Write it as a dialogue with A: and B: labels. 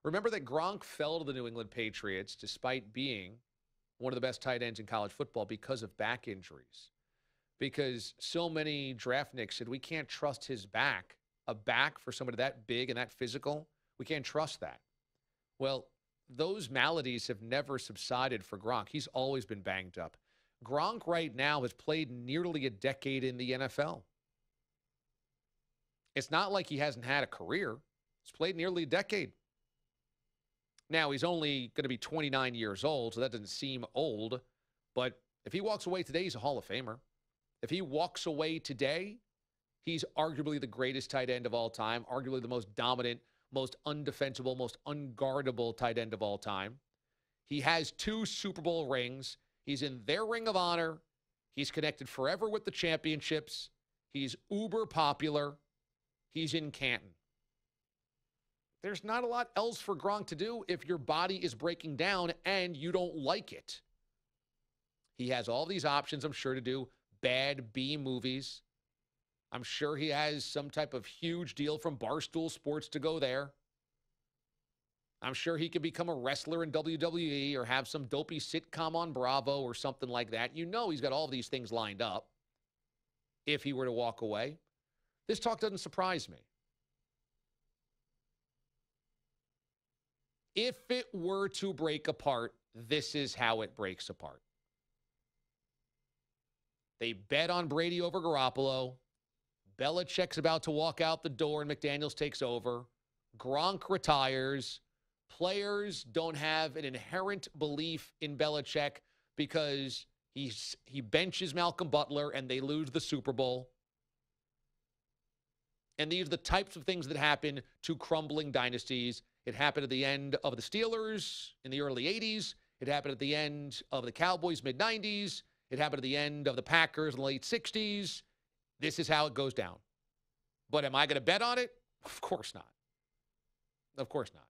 A: Remember that Gronk fell to the New England Patriots despite being one of the best tight ends in college football because of back injuries. Because so many draft nicks said, we can't trust his back. A back for somebody that big and that physical, we can't trust that. Well, those maladies have never subsided for Gronk. He's always been banged up. Gronk right now has played nearly a decade in the NFL. It's not like he hasn't had a career. He's played nearly a decade. Now, he's only going to be 29 years old, so that doesn't seem old. But if he walks away today, he's a Hall of Famer. If he walks away today, he's arguably the greatest tight end of all time, arguably the most dominant, most undefensible, most unguardable tight end of all time. He has 2 Super Bowl rings. He's in their ring of honor. He's connected forever with the championships. He's uber popular. He's in Canton. There's not a lot else for Gronk to do if your body is breaking down and you don't like it. He has all these options, I'm sure, to do bad B movies. I'm sure he has some type of huge deal from Barstool Sports to go there. I'm sure he could become a wrestler in WWE or have some dopey sitcom on Bravo or something like that. You know he's got all of these things lined up if he were to walk away. This talk doesn't surprise me. If it were to break apart, this is how it breaks apart. They bet on Brady over Garoppolo. Belichick's about to walk out the door and McDaniels takes over. Gronk retires. Players don't have an inherent belief in Belichick because he benches Malcolm Butler and they lose the Super Bowl. And these are the types of things that happen to crumbling dynasties. It happened at the end of the Steelers in the early 80s. It happened at the end of the Cowboys mid-90s. It happened at the end of the Packers in the late 60s. This is how it goes down. But am I going to bet on it? Of course not. Of course not.